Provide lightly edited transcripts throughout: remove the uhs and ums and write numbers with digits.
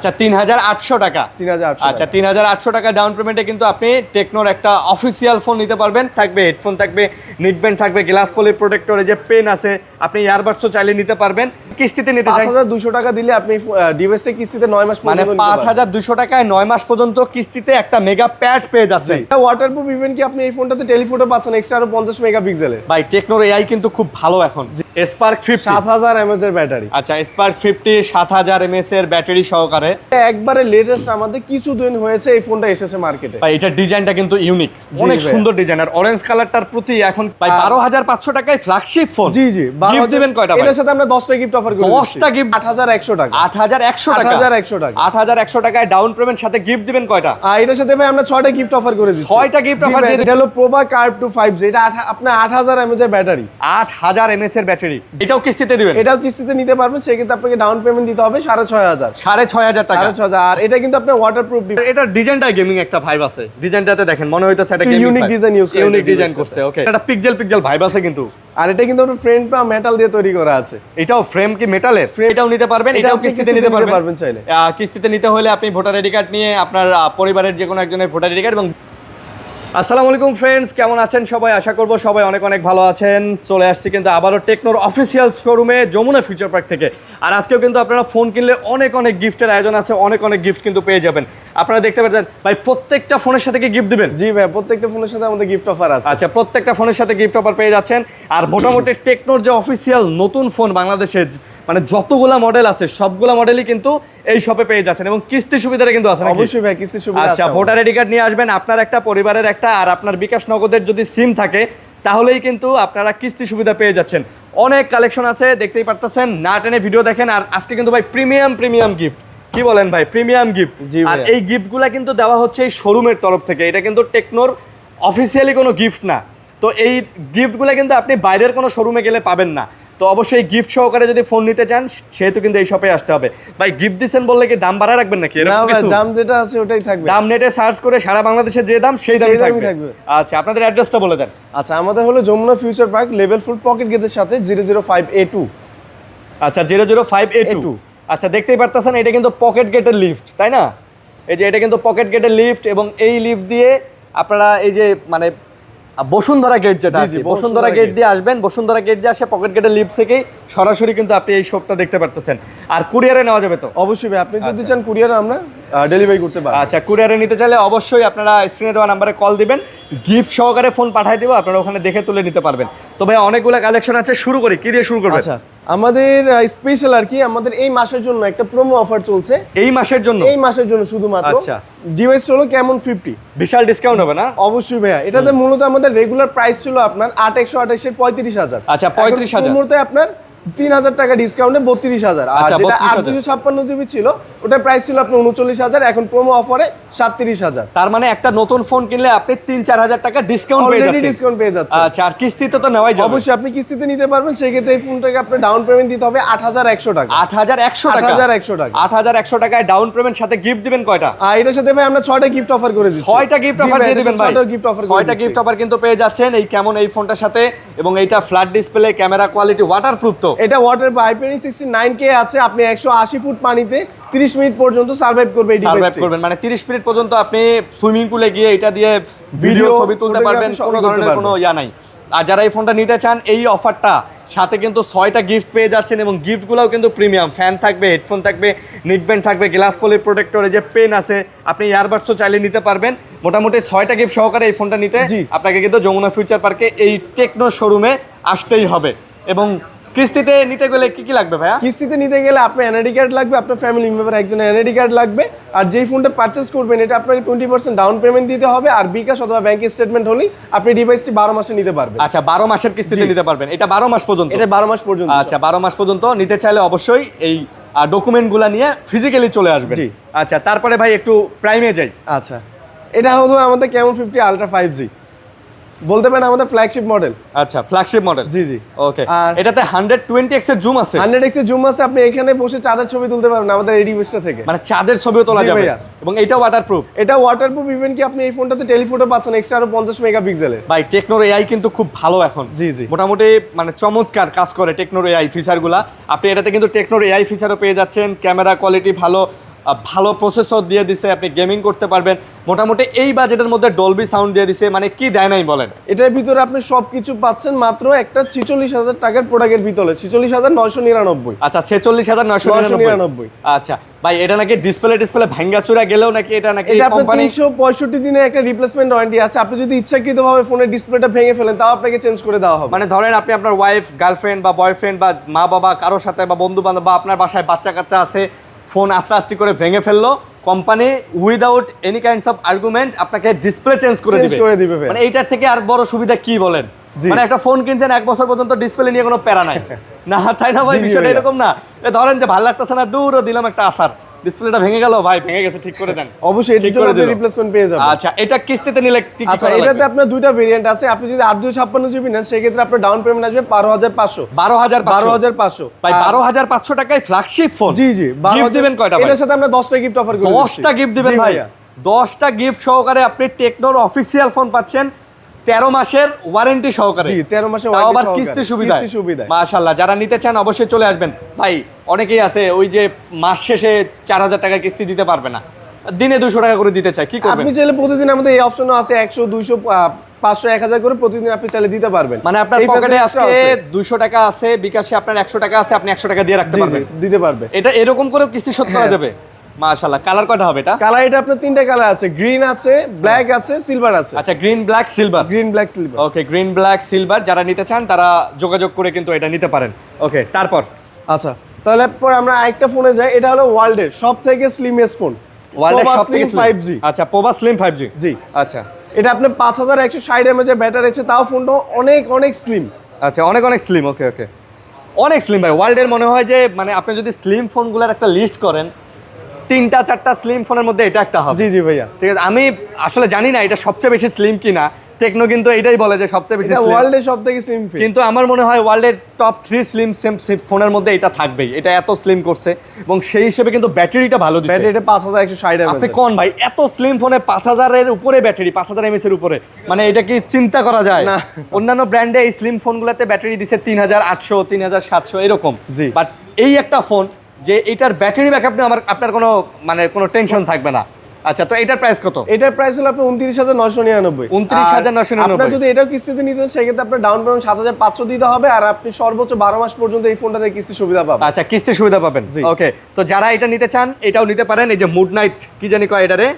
আচ্ছা 3800 টাকা। 3800। আচ্ছা 3800 টাকা ডাউন পেমেন্টে কিন্তু আপনি টেকনোর একটা অফিসিয়াল ফোন নিতে পারবেন। থাকবে হেডফোন, থাকবে নিকব্যান্ড, থাকবে গ্লাস পলি প্রোটেক্টর, এই যে পেন আছে, আপনি ইয়ারবাডসও চাইলে নিতে পারবেন। কিস্তিতে নিতে চাই 5200 টাকা দিলে আপনি ডিভাইসটা কিস্তিতে 9 মাস মানে পর্যন্ত 5200 টাকায় 9 মাস পর্যন্ত কিস্তিতে একটা মেগা প্যাড পেয়ে যাচ্ছে। ওয়াটারপ্রুফ ইভেন কি আপনি এই ফোনটাতে টেলিফটো পাচ্ছেন এক্সট্রা আরো 50 মেগাপিক্সেলের। ভাই টেকনোর এআই কিন্তু খুব ভালো এখন। স্পার্ক 50 7000 mAh এর ব্যাটারি। আচ্ছা স্পার্ক 50 7000 mAh এর ব্যাটারি সহকারে একবারে লেটেস্ট আমাদের কিছুদিন হয়েছে এই ফোনটা এসেছে মার্কেটে। ভাই এটা ডিজাইনটা কিন্তু ইউনিক, অনেক সুন্দর ডিজাইন। আর অরেঞ্জ কালারটার প্রতি এখন ভাই 12500 টাকায় ফ্ল্যাগশিপ ফোন। জি জি, গিফট দিবেন কয়টা ভাই? এর সাথে আমরা 10টা গিফট অফার করি। 10টা গিফট 8100 টাকা। 8100 টাকা। 8100 টাকা। 8100 টাকায় ডাউন পেমেন্ট, সাথে গিফট দিবেন কয়টা? এটার সাথে ভাই আমরা 6টা গিফট অফার করে দিচ্ছি। 6টা গিফট অফার দিয়ে এটা হলো প্রোবা কার্ভ টু 5G। এটা আপনার 8000 mAh এর ব্যাটারি। 8000 mAh এর ব্যাটারি। এটাও কিস্তিতে দিবেন? এটাও কিস্তিতে নিতে পারবেন, সেক্ষেত্রে আপনাকে ডাউন পেমেন্ট দিতে হবে 6500। 6500 টাকা। 6500। আর এটা কিন্তু আপনার ওয়াটারপ্রুফ। এটার ডিজাইনটা গেমিং একটা ভাইব আছে। ডিজাইনটাতে দেখেন মনে হইতাছে এটা গেমিং ইউনিক ডিজাইন ইউজ করে, ইউনিক ডিজাইন করছে। ওকে, এটা পিক্সেল ভাইব আছে কিন্তু। আর এটা কিন্তু আপনার ফ্রেম পা মেটাল দিয়ে তৈরি করা আছে। এটাও ফ্রেম কি মেটালের? এটাও নিতে পারবেন, এটাও কিস্তিতে নিতে পারবেন চাইলে। কিস্তিতে নিতে হলে আপনি ভোটার আইডি কার্ড নিয়ে আপনার পরিবারের যে কোনো একজনের ভোটার আইডি কার্ড। এবং আসসালামু আলাইকুম ফ্রেন্ডস, কেমন আছেন সবাই? আশা করব সবাই অনেক অনেক ভালো আছেন। চলে আসছি কিন্তু আবারও টেকনোর অফিসিয়াল শোরুমে যমুনা ফিউচার পার্ক থেকে। আর আজকেও কিন্তু আপনারা ফোন কিনলে অনেক অনেক গিফটের আয়োজন আছে, অনেক অনেক গিফট কিন্তু পেয়ে যাবেন। আপনারা দেখতে পাচ্ছেন ভাই প্রত্যেকটা ফোনের সাথে কি গিফট দিবেন? জি ভাই, প্রত্যেকটা ফোনের সাথে আমাদের গিফট অফার আছে। আচ্ছা প্রত্যেকটা ফোনের সাথে গিফট অফার পেয়ে যাচ্ছেন। আর মোটামুটি টেকনোর যে অফিসিয়াল নতুন ফোন বাংলাদেশে মানে যতগুলা মডেল আছে সবগুলা মডেলই কিন্তু এই শপে পেয়ে যাচ্ছেন। এবং কিস্তি সুবিধাটা কিন্তু আছে। অবশ্যই ভাই, কিস্তি সুবিধা আছে। আচ্ছা ভোটার আইডি কার্ড নিয়ে আসবেন, আপনার একটা, পরিবারের একটা, আর আপনার বিকাশ নগদের যদি সিম থাকে তাহলেই কিন্তু আপনারা কিস্তি সুবিধা পেয়ে যাচ্ছেন। অনেক কালেকশন আছে, দেখতেই পারতেছেন, না টেনে ভিডিও দেখেন। আর আজকে কিন্তু ভাই প্রিমিয়াম গিফট, কি বলেন ভাই, প্রিমিয়াম গিফট। আর এই গিফটগুলা কিন্তু দেওয়া হচ্ছে এই শোরুমের তরফ থেকে। এটা কিন্তু টেকনোর অফিসিয়ালি কোনো গিফট না। তো এই গিফটগুলো কিন্তু আপনি বাইরের কোনো শোরুমে গেলে পাবেন না। তো অবশ্যই গিফট সহকারে যদি ফোন নিতে চান সেহেতু কিন্তু এই শপে আসতে হবে। ভাই গিফট দিচ্ছেন বললে কি দাম বাড়া রাখবেন নাকি? না ভাই, দাম যেটা আছে ওটাই থাকবে। দাম নেটে সার্চ করে সারা বাংলাদেশে যে দাম সেই দামই থাকবে। আচ্ছা আপনাদের অ্যাড্রেসটা বলে দেন। আচ্ছা আমাদের হলো Jamuna future park, level 4 pocket গেটের সাথে 005A2। আচ্ছা 005A2। আচ্ছা দেখতেই পারতেছেন এটা কিন্তু পকেট গেটের লিফট, তাই না? এই যে এটা কিন্তু পকেট গেটের লিফট। এবং এই লিফট দিয়ে আপনারা এই যে মানে বসুন্ধরা গেট যেটা আছে, বসুন্ধরা গেট দিয়ে আসবেন। বসুন্ধরা গেট দিয়ে আসে পকেট গেটের লিফট থেকেই সরাসরি কিন্তু আপনি এই শপটা দেখতে পারতেছেন। আর কুরিয়ারে নেওয়া যাবে তো? অবশ্যই ভাই, আপনি যদি চান কুরিয়ারে আমরা ডেলিভারি করতে পারবো। আচ্ছা কুরিয়ারে নিতে চাইলে অবশ্যই আপনারা স্ক্রিনে দেওয়া নাম্বারে কল দিবেন, গিফট সহকারে ফোন পাঠিয়ে দেবো, আপনারা ওখানে দেখে তুলে নিতে পারবেন। তো ভাই অনেকগুলো কালেকশন আছে, শুরু করি, কি দিয়ে শুরু করবেন? আচ্ছা আমাদের স্পেশাল আর কি, আমাদের এই মাসের জন্য একটা প্রোমো অফার চলছে। এই মাসের জন্য? এই মাসের জন্য শুধুমাত্র। আচ্ছা ডিভাইস হলো কেমন 50, বিশাল ডিসকাউন্ট হবে না? অবশ্যই ভাইয়া। এটাতে মূলত আমাদের রেগুলার প্রাইস ছিল আপনার 8128 এর 35000। আচ্ছা 35000 মুহূর্তে আপনার 3000 টাকা ডিসকাউন্টে 32000। আর যেটা 856 জিবি ছিল ওটার প্রাইস ছিল আপনার 39000, এখন প্রোমো অফারে 37000। তার মানে একটা নতুন ফোন কিনলে আপনি 3-4000 টাকা ডিসকাউন্ট পেয়ে যাচ্ছেন। আচ্ছা আর কিস্তিতে তো নেওয়াই যাবে? অবশ্যই আপনি কিস্তিতে নিতে পারবেন, সেই ক্ষেত্রে এই ফোনটাকে আপনি ডাউন পেমেন্ট দিতে হবে 8100 টাকা। 8100 টাকা? 8100 টাকা। 8100 টাকায় ডাউন পেমেন্ট, সাথে গিফট দিবেন কয়টা? এটার সাথে ভাই আমরা 6টা গিফট অফার করে দিচ্ছি। 6টা গিফট অফার দিয়ে দিবেন ভাই? 6টা গিফট অফার কিন্তু পেয়ে যাচ্ছেন এই কেমন এই ফোনটার সাথে। এবং এইটা flat display, camera quality, waterproof তো? এটা ওয়াটার IP69K আছে। আপনি 180 ফুট পানিতে 30 মিনিট পর্যন্ত সার্ভাইভ করবে এই ডিভাইসটি। সার্ভাইভ করবেন মানে 30 মিনিট পর্যন্ত আপনি সুইমিং পুলে গিয়ে এটা দিয়ে ভিডিও ছবি তুলতে পারবেন, কোনো ধরনের কোনো ইয়া নাই। আর যারা এই ফোনটা নিতে চান এই অফারটা সাথে কিন্তু 6টা গিফট পেয়ে যাচ্ছেন। এবং গিফটগুলোও কিন্তু প্রিমিয়াম, ফ্যান থাকবে, হেডফোন থাকবে, নিকব্যান্ড থাকবে, গ্লাস পলি প্রোটেক্টর, এই যে পেন আছে, আপনি ইয়ারবাডসও চাইলে নিতে পারবেন। মোটামুটি 6টা গিফট সহকারে এই ফোনটা নিতে আপনাকে কিন্তু যমুনা ফিউচার পার্কে এই টেকনো শোরুমে আসতেই হবে। এবং কিস্তিতে নিতে গেলে কি কি লাগবে ভাইয়া? কিস্তিতে নিতে গেলে আপনার এনআইডি কার্ড লাগবে, আপনার ফ্যামিলি মেম্বার একজনের এনআইডি কার্ড লাগবে। আর যেই ফোনটা পারচেজ করবেন এটা আপনাকে 20% ডাউন পেমেন্ট দিতে হবে। আর বিকাশ অথবা ব্যাংকের স্টেটমেন্ট হলেই আপনি ডিভাইসটি 12 মাসে নিতে পারবেন। আচ্ছা 12 মাসের কিস্তিতে নিতে পারবেন? এটা 12 মাস পর্যন্ত? এটা 12 মাস পর্যন্ত। আচ্ছা 12 মাস পর্যন্ত নিতে চাইলে অবশ্যই এই ডকুমেন্টগুলো নিয়ে ফিজিক্যালি চলে আসবেন। আচ্ছা তারপরে ভাই একটু প্রাইমে যাই। আচ্ছা এটা হলো আমাদের কেমন 50 আলট্রা 5G, বলতে পারেন আমাদের ফ্ল্যাগশিপ মডেল। আচ্ছা ফ্ল্যাগশিপ মডেল। জি জি ওকে। এটাতে 120x এর জুম আছে? 100x এর জুম আছে। আপনি এখানে বসে চাঁদের ছবি তুলতে পারবেন আমাদের এই ডিভাইসটা থেকে। মানে চাঁদের ছবিও তোলা যাবে? এবং এটা ওয়াটারপ্রুফ? এটা ওয়াটারপ্রুফ ইভেন কি আপনি এই ফোনটাতে টেলিফটো পাচ্ছেন এক্সট্রা আরো 50 মেগাপিক্সেলের। ভাই টেকনোর এআই কিন্তু খুব ভালো এখন। জি জি মোটামুটি মানে চমৎকার কাজ করে টেকনোর এআই ফিচারগুলা। আপনি এটাতে কিন্তু টেকনোর এআই ফিচারও পেয়ে যাচ্ছেন, ক্যামেরা কোয়ালিটি ভালো, ভালো প্রসেসর দিয়ে দিছে, আপনি গেমিং করতে পারবেন, মোটামুটি এই বাজেটের মধ্যে ডলবি সাউন্ড দিয়ে দিছে, মানে কি দেয় নাই বলেন। এটার ভিতরে আপনি সবকিছু পাচ্ছেন মাত্র একটা 46,000 টাকার প্রোডাক্টের ভিতরে, 46,999। আচ্ছা 46,999। আচ্ছা ভাই এটা নাকি ডিসপ্লে ভাঙ্গা চুরা গেলেও নাকি এটা নাকি এটা আপনার কোম্পানি 365 দিনের একটা রিপ্লেসমেন্ট ওয়ারেন্টি আছে। আপনি যদি ইচ্ছাকৃতভাবে ফোনের ডিসপ্লেটা ভেঙে ফেলেন তাও আপনাকে চেঞ্জ করে দেওয়া হবে। মানে ধরেন আপনি আপনার ওয়াইফ, গার্লফ্রেন্ড বা বয়ফ্রেন্ড বা মা বাবা কারোর সাথে বা বন্ধু বান্ধব বা আপনার বাসায় বাচ্চা কাচ্চা আছে, ফোন আস্তে আস্তে করে ভেঙে ফেললো, company without any kinds of argument আপনাকে ডিসপ্লে চেঞ্জ করে দিবে। মানে এইটার থেকে আর বড় সুবিধা কি বলেন? মানে একটা ফোন কিনছেন 1 বছর পর্যন্ত ডিসপ্লে নিয়ে কোনো প্যারা নাই না, তাই না ভাই? বিষয়টা এরকম না, ধরেন যে ভালো লাগতেছে না, দূরও দিলাম একটা আসার, ডিসপ্লেটা ভেঙে গেল, ভাই ভেঙে গেছে, ঠিক করে দেন। অবশ্যই ঠিক করে দিলে রিপ্লেসমেন্ট পেয়ে যাবেন। আচ্ছা এটা কিস্তিতে নিলে কি কি আচ্ছা এটাতে আপনার দুইটা ভেরিয়েন্ট আছে। আপনি যদি 8/256 জিবি নেন সেক্ষেত্রে আপনার ডাউন পেমেন্ট আসবে 12,500। 12,500 ভাই, 12,500 টাকায় ফ্ল্যাগশিপ ফোন। জি গিফট দিবেন কয়টা ভাই? এটার সাথে আমরা 10টা গিফট অফার করি। 10টা গিফট দিবেন ভাই, 10টা গিফট সহকারে আপনি টেকনোর অফিসিয়াল ফোন পাচ্ছেন 13 মাসের ওয়ারেন্টি সহকারে। জি 13 মাসের তাও ওয়ারেন্টি আবার সহকারে, কিস্তি সুবিধা। মাশাআল্লাহ, যারা নিতে চান অবশ্যই চলে আসবেন ভাই। অনেকেই আছে ওই যে মাস শেষে 4,000 টাকা কিস্তি দিতে পারবে না, দিনে 200 টাকা করে দিতে চায়, কি করবেন? আপনি চাইলে প্রতিদিন আমাদের এই অপশনও আছে, 100 200 500 1000 করে প্রতিদিন আপনি চাইলে দিতে পারবেন। মানে আপনার পকেটে আজকে 200 টাকা আছে, বিকাশে আপনার 100 টাকা আছে, আপনি 100 টাকা দিয়ে রাখতে পারবেন, দিতে পারবে। এটা এরকম করে কিস্তি শোধ করা যাবে। মাশাআল্লাহ, কালার কয়টা হবে এটা? কালার এটা আপনার 3টা কালার আছে, গ্রিন আছে, ব্ল্যাক আছে, সিলভার আছে। আচ্ছা green black silver. Green black silver. Okay, green black silver যারা নিতে চান তারা যোগাযোগ করে কিন্তু এটা নিতে পারেন। ওকে তারপর আচ্ছা তাহলে পর আমরা আরেকটা ফোনে যাই। এটা হলো ওয়ার্ল্ডের সবথেকে স্লিমেস্ট ফোন, ওয়ার্ল্ডের সবথেকে স্লিম 5G। আচ্ছা পোভা স্লিম 5G। জি আচ্ছা এটা আপনার 5160 mAh এর ব্যাটারি আছে, তাও ফোনটা অনেক স্লিম। আচ্ছা অনেক স্লিম। ওকে অনেক স্লিম ভাই। ওয়ার্ল্ডের মনে হয় যে মানে আপনি যদি স্লিম ফোনগুলোর একটা লিস্ট করেন 3টা 4টা স্লিম ফোনের মধ্যে এটা একটা হবে। জি ভাইয়া, ঠিক আছে, আমি আসলে জানি না এটা সবচেয়ে বেশি স্লিম কিনা, টেকনো কিন্তু এটাই বলে যে সবচেয়ে বেশি এটা স্লিম, ওয়ার্ল্ডের সবথেকে স্লিম ফোন। কিন্তু আমার মনে হয় ওয়ার্ল্ডের টপ 3 স্লিম ফোনের মধ্যে এটা থাকবেই। এটা এত স্লিম করছে এবং সেই হিসেবে কিন্তু ব্যাটারিটা ভালো দিচ্ছে। ব্যাটারিটা 5160 mAh। আপনি কোন ভাই এত স্লিম ফোনে 5000 এর উপরে ব্যাটারি, 5000 mAh এর উপরে, মানে এটা কি চিন্তা করা যায়? না। অন্যান্য ব্র্যান্ডে এই স্লিম ফোনগুলোতে ব্যাটারি দিছে 3800 3700 এরকম, জি। বাট এই একটা ফোন যে এটার ব্যাটারি ব্যাকআপ নিয়ে আপনার কোনো মানে কোনো টেনশন থাকবে না। আচ্ছা তো এটার প্রাইস কত? এটার প্রাইস হলো আপনার 29,999। 29,999। আপনার যদি এটাও কিস্তিতে নিতে চান সেক্ষেত্রে আপনার ডাউন পেমেন্ট 7,500 দিতে হবে, আর আপনি সর্বোচ্চ 12 মাস পর্যন্ত এই ফোনটাতে কিস্তি সুবিধা পাবেন। আচ্ছা কিস্তি সুবিধা পাবেন। ওকে তো যারা এটা নিতে চান এটাও নিতে পারেন। এই যে মুড নাইট কি জানি কয় এটারে,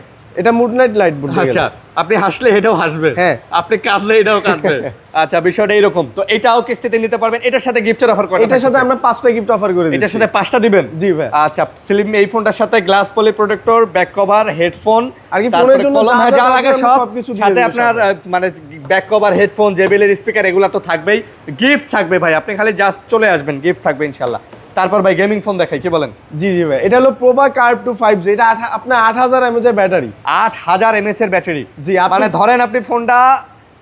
এটা মুড নাইট লাইট বলতে গেলে। আচ্ছা আপনি হাসলে এটাও হাসবে, হ্যাঁ। আপনি কাঁদলে এটাও কাঁদবে। আচ্ছা বিষয়টা এরকম। তো এটাও কিস্তিতে নিতে পারবেন। এটার সাথে গিফটের অফার করা, এটার সাথে আমরা 5টা গিফট অফার করে দিচ্ছি। এটার সাথে 5টা দিবেন? জি ভাই। আচ্ছা স্লিম এই ফোনটার সাথে glass poly protector, back cover, headphone, আর কি ফোনের জন্য কলম যা লাগে সবকিছু দিয়ে সাথে দেব আপনার মানে ব্যাক কভার, হেডফোন, জেবিএল এর স্পিকার এগুলো তো থাকবেই, গিফট থাকবে ভাই। আপনি খালি জাস্ট চলে আসবেন, গিফট থাকবে ইনশাআল্লাহ। তারপর ভাই গেমিং ফোন দেখাই, কি বলেন? জি ভাই, এটা হলো প্রোভা কার্ভ 2 5G। এটা আপনার 8000 mAh এর ব্যাটারি। 8000 mAh এর ব্যাটারি। জি, মানে ধরেন আপনি ফোনটা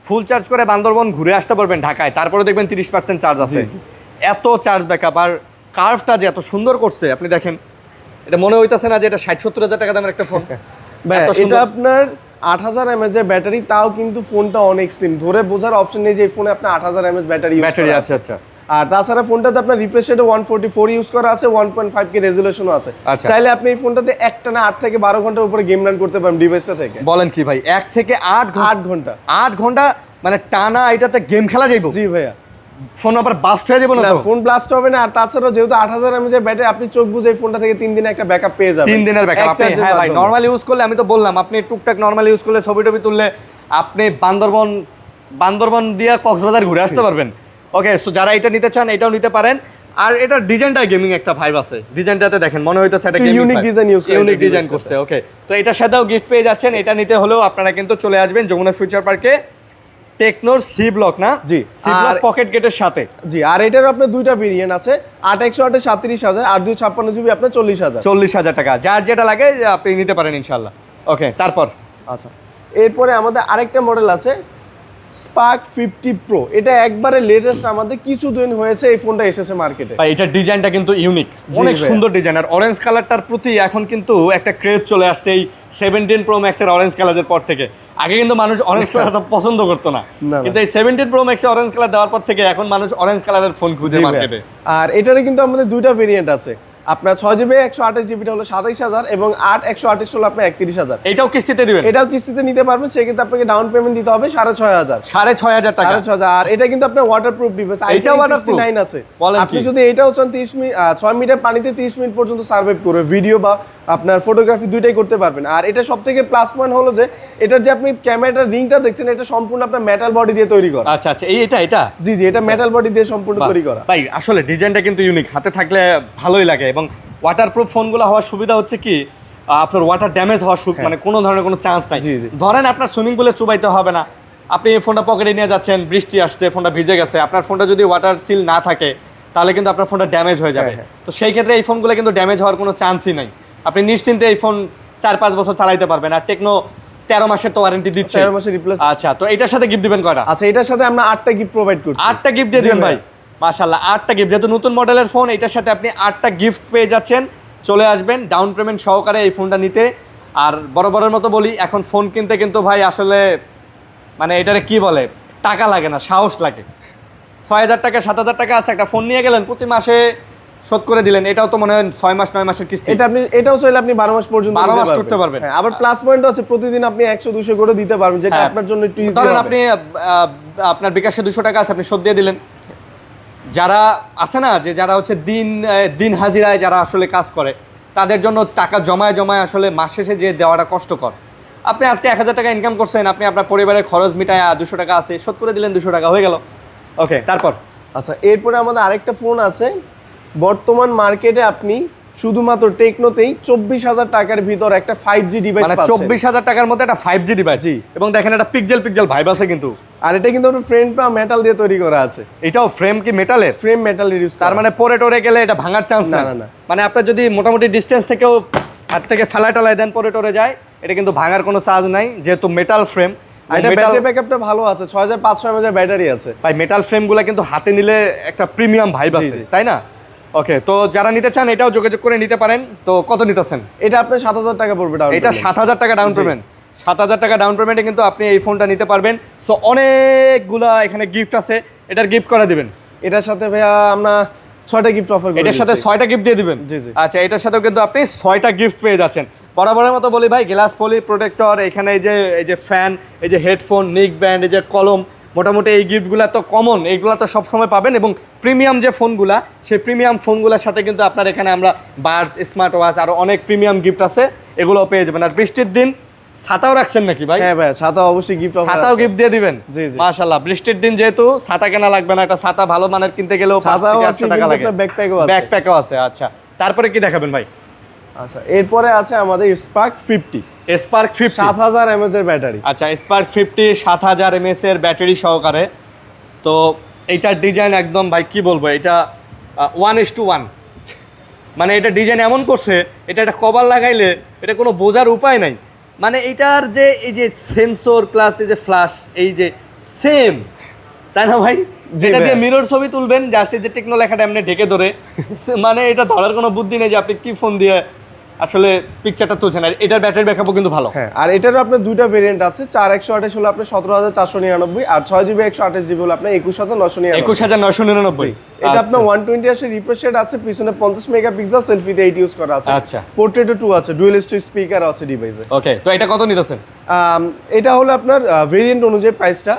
ফুল চার্জ করে বান্দরবন ঘুরে আসতে পারবেন ঢাকায়, তারপরে দেখবেন 30% চার্জ আছে। এত চার্জ ব্যাকআপ, আর কার্ভটা যে এত সুন্দর করছে আপনি দেখেন, এটা মনে হইতাছে না যে এটা 60-70 হাজার টাকা দামের একটা ফোন। এটা আপনার 8000 mAh এর ব্যাটারি, তাও কিন্তু ফোনটা অনেক স্লিম। ধরে বোঝার অপশন নেই যে এই ফোনে আপনার 8000 mAh ব্যাটারি আছে। আচ্ছা আর তাছাড়া ফোনটাতে আপনার রিফ্রেশ রেটে 144 ইউজ করা আছে, 1.5K রেজোলিউশনও আছে। আচ্ছা। চাইলে আপনি এই ফোনটাতে একটানা 8 থেকে 12 ঘন্টার উপরে গেম রান করতে পারেন ডিভাইসটা থেকে। বলেন কি ভাই, 1 থেকে 8 ঘন্টা? 8 ঘন্টা মানে টানা এটাতে গেম খেলা যাইবো? জি ভাইয়া। ফোন আবার বাস্ট হয়ে যাবে না তো? ফোন ব্লাস্ট হবে না। আর তাছাড়া যেহেতু 8000 mAh এর ব্যাটারি, আপনি চোখ বুঝে এই ফোনটা থেকে 3 দিনে একটা ব্যাকআপ পেয়ে যাবেন। 3 দিনের ব্যাকআপ আপনি, হ্যাঁ ভাই নরমাল ইউজ করলে, আমি তো বললাম আপনি টুকটাক নরমাল ইউজ করলে ছবি টবি তুললে আপনি বান্দরবন দিয়ে কক্সবাজার ঘুরে আসতে পারবেন। ওকে সো যারা এটা নিতে চান এটাও নিতে পারেন। আর এটার ডিজাইনটা গেমিং একটা ভাইব আছে, ডিজাইনটাতে দেখেন মনে হইতেছে এটা গেমিং, ইউনিক ডিজাইন ইউজ করে, ইউনিক ডিজাইন করছে। ওকে তো এটার সাথেও গিফট পেয়ে যাচ্ছেন। এটা নিতে হলেও আপনারা কিন্তু চলে আসবেন যমুনা ফিউচার পার্কে, টেকনোর সি ব্লক না? জি, সি ব্লক পকেট গেটের সাথে। জি, আর এটার আপনার দুইটা ভেরিয়েন্ট আছে, 8128 37,000 আর 256GB আপনার 40,000। 40,000 টাকা, যার যেটা লাগে আপনি নিতে পারেন ইনশাআল্লাহ। ওকে তারপর আচ্ছা এরপরে আমাদের আরেকটা মডেল আছে স্পার্ক 50 প্রো। এটা একবারে লেটেস্ট, আমাদের কিছুদিন হয়েছে এই ফোনটা এসেছে মার্কেটে। ভাই এটার ডিজাইনটা কিন্তু ইউনিক, অনেক সুন্দর ডিজাইন। আর অরেঞ্জ কালারটার প্রতি এখন কিন্তু একটা ক্রেজ চলে আসছে এই 17 প্রো ম্যাক্সের অরেঞ্জ কালারের পর থেকে। আগে কিন্তু মানুষ অরেঞ্জ কালারটা পছন্দ করতো না, কিন্তু এই 17 প্রো ম্যাক্সে অরেঞ্জ কালার দেওয়ার পর থেকে এখন মানুষ অরেঞ্জ কালারের ফোন খুঁজে মার্কেটে। আর এটারে কিন্তু আমাদের দুইটা ভেরিয়েন্ট আছে। আপনার 6GB 128GB হলো 27000 এবং 8 128 হলো আপনার 31000। এটাও কিস্তিতে দিবেন? এটাও কিস্তিতে নিতে পারবেন, সেক্ষেত্রে আপনাকে ডাউন পেমেন্ট দিতে হবে 6500। 6500 টাকা? 6500। আর এটা কিন্তু আপনার ওয়াটারপ্রুফ ডিভাইস, এটা ওয়াটারপ্রুফ 9 আছে। বলেন আপনি কি? যদি এটাও চান 30 মিনিট 6 মিটার পানিতে 30 মিনিট পর্যন্ত সার্ভাইভ করবে, ভিডিও বা আপনার ফটোগ্রাফি দুইটাই করতে পারবেন। আর এটা সবথেকে প্লাস পয়েন্ট হলো যে এটার যে আপনি ক্যামেরার রিংটা দেখছেন, এটা সম্পূর্ণ আপনার মেটাল বডি দিয়ে তৈরি করা। আচ্ছা আচ্ছা, এটা জি জি, এটা মেটাল বডি দিয়ে সম্পূর্ণ তৈরি করা। ভাই আসলে ডিজাইনটা কিন্তু ইউনিক, হাতে থাকলে ভালোই লাগে। এবং ওয়াটারপ্রুফ ফোনগুলো হওয়ার সুবিধা হচ্ছে কি, আপনার ওয়াটার ড্যামেজ হওয়ার মানে কোনো ধরনের কোনো চান্স নাই। জি, জি। ধরেন আপনার সুইমিং পুলে চুবাইতে হবে না, আপনি এই ফোনটা পকেটে নিয়ে যাচ্ছেন, বৃষ্টি আসছে, ফোনটা ভিজে গেছে, আপনার ফোনটা যদি ওয়াটার সিল না থাকে তাহলে কিন্তু আপনার ফোনটা ড্যামেজ হয়ে যাবে। তো সেই ক্ষেত্রে এই ফোনগুলো কিন্তু ড্যামেজ হওয়ার কোনো চান্সই নাই। আপনি নিশ্চিন্তে এই ফোন 4-5 বছর চালাইতে পারবেন। আর টেকনো 13 মাসের তো ওয়ারেন্টি দিচ্ছে। 13 মাসের রিপ্লেস। আচ্ছা, তো এটার সাথে গিফট দিবেন কয়টা? আচ্ছা, এটার সাথে আমরা 8টা গিফট প্রোভাইড করছি। 8টা গিফট দিয়ে দিবেন ভাই? মাশাআল্লাহ, 8টা গিফট। যেহেতু নতুন মডেলের ফোন, এটার সাথে আপনি 8টা গিফট পেয়ে যাচ্ছেন। চলে আসবেন ডাউন পেমেন্ট সহকারে এই ফোনটা নিতে। আর বরাবরের মতো বলি, এখন ফোন কিনতে কিন্তু ভাই আসলে মানে এটারে কি বলে, টাকা লাগে না, সাহস লাগে। 6000 টাকা 7000 টাকা আছে, একটা ফোন নিয়ে গেলেন, প্রতি মাসে শোধ করে দিলেন, এটাও তো মনে হয় 6 মাস 9 মাসের কিস্তি। এটা আপনি এটাও চাইলে আপনি 12 মাস পর্যন্ত 12 মাস করতে পারবেন। হ্যাঁ, আবার প্লাস পয়েন্ট আছে, প্রতিদিন আপনি 100-200 করে দিতে পারবেন, যেটা আপনার জন্য একটু ইজি ধরেন হবে। আপনি আপনার বিকাশে 200 টাকা আছে, আপনি শোধ দিয়ে দিলেন। যারা আছে না, যে যারা হচ্ছে দিন হাজিরায় যারা আসলে কাজ করে, তাদের জন্য টাকা জমায় জমায় আসলে মাস শেষে যে দেওয়াটা কষ্টকর। আপনি আজকে 1000 টাকা ইনকাম করছেন, আপনি আপনার পরিবারের খরচ মিটায় 200 টাকা আছে, শোধ করে দিলেন, 200 টাকা হয়ে গেল। ওকে, তারপর? আচ্ছা, এরপরে আমাদের আরেকটা ফোন আছে। বর্তমান মার্কেটে আপনি শুধুমাত্র টেকনোতেই 24000 টাকার ভিতর একটা 5G ডিভাইস মানে পাচ্ছেন। 24000 টাকার মধ্যে একটা 5G ডিভাইস। জি। এবং দেখেন এটা পিক্সেল ভাইব আছে কিন্তু। আর এটা কিন্তু আপনার ফ্রেম পা মেটাল দিয়ে তৈরি করা আছে। এটাও ফ্রেম কি মেটালের? ফ্রেম মেটাল ইউজ করা। তার মানে পরে টরে গেলে এটা ভাঙার চান্স না, না। না, না। মানে আপনার যদি মোটামুটি ডিস্টেন্স থেকেও হাত থেকে ফেলায় দেন, পরে টরে যায়, এটা কিন্তু ভাঙার কোনো চান্স নাই, যেহেতু মেটাল ফ্রেম। আর এটা ব্যাটারি ব্যাকআপটা ভালো আছে, 6500 mAh ব্যাটারি আছে। ভাই মেটাল ফ্রেমগুলো কিন্তু হাতে নিলে একটা প্রিমিয়াম ভাইব আছে, তাই না? ওকে, তো যারা নিতে চান এটাও যোগাযোগ করে নিতে পারেন। তো কত নিতেছেন? এটা আপনার 7000 টাকা পড়বে ডাউন। এটা 7000 টাকা ডাউন পেমেন্ট। 7000 টাকা ডাউন পেমেন্টে কিন্তু আপনি এই ফোনটা নিতে পারবেন। সো অনেকগুলা এখানে গিফট আছে, এটার গিফট করে দিবেন। এটার সাথে ভাইয়া আমরা 6টা গিফট অফার করি। এটার সাথে 6টা গিফট দিয়ে দিবেন? জি, জি। আচ্ছা, এটার সাথেও কিন্তু আপনি 6টা গিফট পেয়ে যাচ্ছেন। বরাবরের মতো বলি ভাই, গ্লাস পলি প্রোটেক্টর, এখানে এই যে ফ্যান, এই যে হেডফোন, নিক ব্যান্ড, এই যে কলম, মোটামুটি এই গিফটগুলো তো কমন, এইগুলো তো সবসময় পাবেন। এবং প্রিমিয়াম যে ফোনগুলা, সেই প্রিমিয়াম ফোনগুলোর সাথে কিন্তু আপনার এখানে আমরা বাডস, স্মার্ট ওয়াচ, আরও অনেক প্রিমিয়াম গিফট আছে, এগুলোও পেয়ে যাবেন। আর বৃষ্টির দিন ছাতাও রাখছেন নাকি ভাই? হ্যাঁ ভাই, ছাতা অবশ্যই গিফট অফার। ছাতাও গিফট দিয়ে দিবেন? জি, জি। মাশাআল্লাহ, বৃষ্টির দিন যেহেতু ছাতা কেনা লাগবে না, একটা ছাতা ভালো মানের কিনতে গেলেও 5 থেকে 800 টাকা লাগে। ব্যাকপ্যাকও আছে। ব্যাকপ্যাকও আছে। আচ্ছা, তারপরে কি দেখাবেন ভাই? আচ্ছা, এরপরে আছে আমাদের স্পার্ক 50। স্পার্ক 50 7000 mAh এর ব্যাটারি। আচ্ছা, স্পার্ক 50 7000 mAh এর ব্যাটারি সহকারে। তো এইটার ডিজাইন একদম ভাই কি বলবো, এটা 1:1। মানে এটা ডিজাইন এমন করছে, এটা একটা কভার লাগাইলে এটা কোনো বোঝার উপায় নাই। মানে এটার যে এই যে সেন্সর প্লাস এই যে ফ্ল্যাশ, এই যে সেম, তাই না ভাই? যেটা দিয়ে মিরর ছবি তুলবেন, জাস্ট এই যে টেকনো লেখাটা এমনি ঢেকে ধরে, মানে এটা ধরার কোনো বুদ্ধি নেই যে আপনি কি ফোন দিয়ে আসলে পিকচারটা তুলছেন। আর এটার ব্যাটারি ব্যাকআপও কিন্তু ভালো। হ্যাঁ, আর এটারও আপনার দুইটা ভেরিয়েন্ট আছে। 4128 হলো আপনার 17499, আর 6GB 128GB হলো আপনার 21999। 21999। এটা আপনার 120 Hz রিফ্রেশ রেট আছে, পিছনে 50 মেগাপিক্সেল সেলফিতে 8 ইউজ করা আছে। আচ্ছা, পোর্ট্রেটও 2 আছে, ডুয়াল স্টিক স্পিকার আছে ডিভাইসে। ওকে, তো এটা কত নিতেছেন? এটা হলো আপনার ভেরিয়েন্ট অনুযায়ী প্রাইসটা।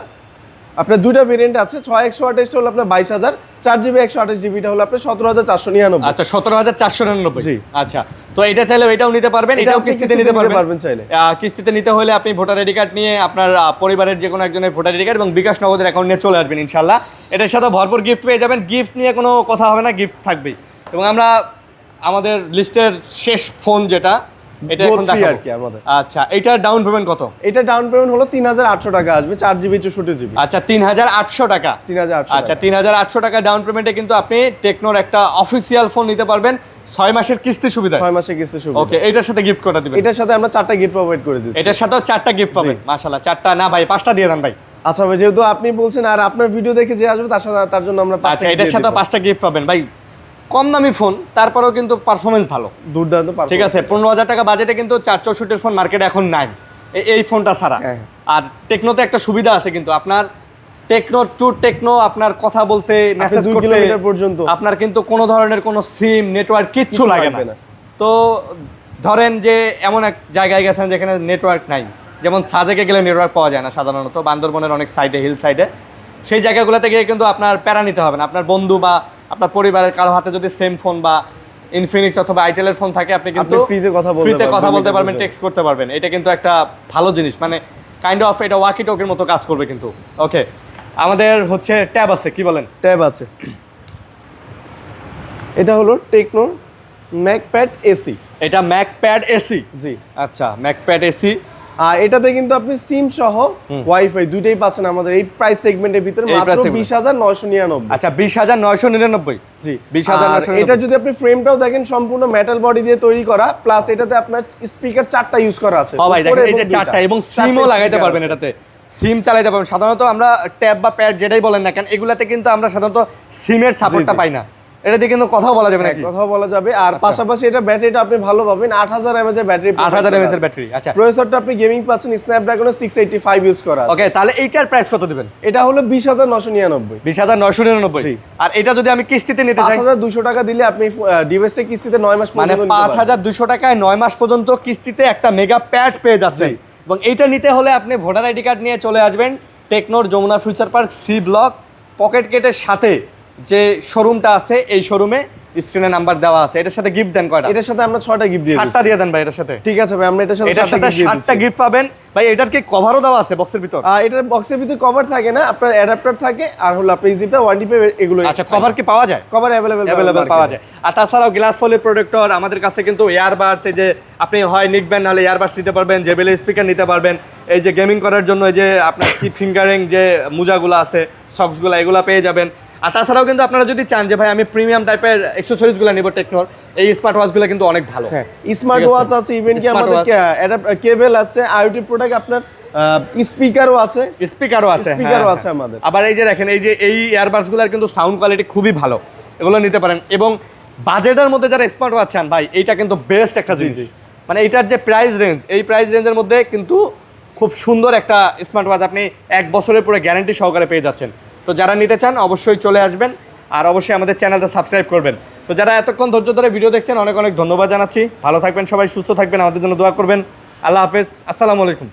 আপনার দুইটা ভেরিয়েন্ট আছে। 6128 হলো আপনার 22000, 4GB 128GB টা হলো আপনার 17499। আচ্ছা, 17499। জি। আচ্ছা, তো এটা চাইলে এটাও নিতে পারবেন, এটাও কিস্তিতে নিতে পারবেন চাইলে। কিস্তিতে নিতে হলে আপনি ভোটার আইডি কার্ড নিয়ে আপনার পরিবারের যে কোনো একজনের ভোটার আইডি কার্ড এবং বিকাশ নগদের অ্যাকাউন্ট নিয়ে চলে আসবেন ইনশাল্লাহ। এটার সাথে ভরপুর গিফট পেয়ে যাবেন। গিফট নিয়ে কোনো কথা হবে না, গিফট থাকবেই। এবং আমরা আমাদের লিস্টের শেষ ফোন যেটা, এটা এখন দেখাবো আর কি আমাদের। আচ্ছা, এটার ডাউন পেমেন্ট কত? এটা ডাউন পেমেন্ট হলো 3800 টাকা আসবে, 4GB 64GB। আচ্ছা, 3800 টাকা। 3800। আচ্ছা, 3800 টাকা ডাউন পেমেন্টে কিন্তু আপনি টেকনোর একটা অফিসিয়াল ফোন নিতে পারবেন 6 মাসের কিস্তি সুবিধা। 6 মাসের কিস্তি সুবিধা। ওকে, এটার সাথে গিফট কোটা দিবেন? এটার সাথে আমরা 4টা গিফট প্রোভাইড করে দিচ্ছি। এটার সাথেও 4টা গিফট পাবেন। মাশাআল্লাহ, 4টা না ভাই, 5টা দিয়ে দেন ভাই। আচ্ছা ভাই, যেহেতু আপনি বলছেন আর আপনার ভিডিও দেখে যে আসবে তার জন্য আমরা 5টা। আচ্ছা, এটার সাথে 5টা গিফট পাবেন ভাই। কম দামি ফোন, তারপরেও কিন্তু পারফরমেন্স ভালো, দুর্দান্ত। ঠিক আছে। 15000 টাকা বাজেটে কিন্তু 464 ফোন মার্কেটে এখন নাই, এই ফোনটা ছাড়া। আর টেকনোতে একটা সুবিধা আছে কিন্তু, আপনার টেকনো টু টেকনো আপনার কথা বলতে মেসেজ 2 করতে কিলোমিটার পর্যন্ত আপনার কিন্তু কোনো ধরনের কোনো সিম নেটওয়ার্ক কিচ্ছু লাগে না। তো ধরেন যে এমন এক জায়গায় গেছেন যেখানে নেটওয়ার্ক নাই, যেমন সাজেকে গেলে নেটওয়ার্ক পাওয়া যায় না সাধারণত, বান্দরবনের অনেক সাইডে হিল সাইডে, সেই জায়গাগুলোতে গিয়ে কিন্তু আপনার প্যারা নিতে হবে না। আপনার বন্ধু বা আপনার পরিবারের কারো হাতে যদি সেম ফোন বা ইনফিনিক্স অথবা আইটেলের ফোন থাকে, আপনি কিন্তু ফ্রিতে কথা বলতে পারবেন, টেক্সট করতে পারবেন। এটা কিন্তু একটা ভালো জিনিস, মানে কাইন্ড অফ এটা ওয়াকি টকের মতো কাজ করবে কিন্তু। ওকে, আমাদের হচ্ছে ট্যাব আছে, কি বলেন? ট্যাব আছে। এটা হলো টেকনো ম্যাকপ্যাড এসি। এটা ম্যাকপ্যাড এসি। জি, আচ্ছা, ম্যাকপ্যাড এসি। আর এটাতে কিন্তু আপনি সিম সহ ওয়াইফাই দুইটাই পাচ্ছেন আমাদের এই প্রাইস সেগমেন্টের ভিতরে মাত্র 20,999। আচ্ছা, 20,999। জি, 20,999। এটা যদি আপনি ফ্রেমটাও দেখেন সম্পূর্ণ মেটাল বডি দিয়ে তৈরি করা, প্লাস এটাতে আপনার স্পিকার 4টা ইউজ করা আছে। ও ভাই দেখেন, এই যে 4টা, এবং সিমও লাগাইতে পারবেন, এটাতে সিম চালাতে পারবেন। সাধারণত আমরা ট্যাব বা প্যাড যেটাই বলেন না কেন, এগুলাতে কিন্তু আমরা সাধারণত সিমের সাপোর্টটা পাই না। এটাতে কিন্তু কথা বলা যাবে নাকি? কথা বলা যাবে। আর পাশাপাশি এটা ব্যাটারিটা আপনি ভালো পাবেন, 8000 mAh এর ব্যাটারি, 8000 mAh এর ব্যাটারি। আচ্ছা, প্রসেসরটা আপনি গেমিং পাচ্ছেন স্ন্যাপড্রাগন 685 ইউজ করা আছে। ওকে, তাহলে এইটার প্রাইস কত দিবেন? এটা হলো 20,999। 20,999। আর এটা যদি আমি কিস্তিতে নিতে চাই? 5,200 টাকা দিলে আপনি ডিভাইসটা কিস্তিতে 9 মাস মানে পর্যন্ত 5,200 টাকায় 9 মাস পর্যন্ত কিস্তিতে একটা মেগা প্যাড পেয়ে যাচ্ছেন। এবং এইটা নিতে হলে আপনি ভোটার আইডি কার্ড নিয়ে চলে আসবেন টেকনোর Jamuna future park C block pocket গেটের সাথে যে শোরুমটা আছে, এই শোরুমে স্ক্রিনে নাম্বার দেওয়া আছে। এটার সাথে গিফট দেন কয়টা? এটার সাথে আমরা 6টা গিফট দিয়ে 7টা দিয়ে দেন ভাই এটার সাথে। ঠিক আছে ভাই, আমরা এটার সাথে 7টা গিফট পাবেন ভাই। এটার কি কভারও দেওয়া আছে বক্সের ভিতর? এটার বক্সের ভিতরে কভার থাকে না, আপনার অ্যাডাপ্টার থাকে, আর হলো আপনার ইজিপটা ওয়ারেন্টি পে এগুলো। আচ্ছা, কভার কি পাওয়া যায়? কভার अवेलेबल পাওয়া যায়। আর তাছাড়াও গ্লাস ফলের প্রোটেক্টর আমাদের কাছে কিন্তু ইয়ারবাডস, এই যে আপনি হয় নিকবেন নাহলে ইয়ারবাডস নিতে পারবেন, জেবেল স্পিকার নিতে পারবেন। এই যে গেমিং করার জন্য এই যে আপনার কি ফিঙ্গারিং যে মোজাগুলো আছে, সক্সগুলো, এগুলো পেয়ে যাবেন। আর তাছাড়াও কিন্তু আপনারা যদি চান যে ভাই আমি প্রিমিয়াম টাইপের অ্যাকসেসরিজগুলো নিব টেকনোর, এই স্মার্ট ওয়াচগুলো কিন্তু অনেক ভালো। হ্যাঁ, স্মার্ট ওয়াচ আছে, ইভেন কি আমাদের কেবল আছে, আইওটি প্রোডাক্ট, আপনার স্পিকারও আছে। আমাদের। আবার এই যে দেখেন, এই যে এই ইয়ারবাডসগুলোর কিন্তু সাউন্ড কোয়ালিটি খুবই ভালো, এগুলো নিতে পারেন। এবং বাজেটের মধ্যে যারা স্মার্ট ওয়াচ চান ভাই, এইটা কিন্তু বেস্ট একটা জিনিস। মানে এইটার যে প্রাইস রেঞ্জ, এই প্রাইস রেঞ্জের মধ্যে কিন্তু খুব সুন্দর একটা স্মার্ট ওয়াচ আপনি 1 বছরের পুরো গ্যারান্টি সহকারে পেয়ে যাচ্ছেন। তো যারা নিতে চান অবশ্যই চলে আসবেন, আর অবশ্যই আমাদের চ্যানেলটা সাবস্ক্রাইব করবেন। তো যারা এতক্ষণ ধৈর্য ধরে ভিডিও দেখছেন, অনেক অনেক ধন্যবাদ জানাচ্ছি। ভালো থাকবেন সবাই, সুস্থ থাকবেন, আমাদের জন্য দোয়া করবেন। আল্লাহ হাফেজ, আসসালামু আলাইকুম।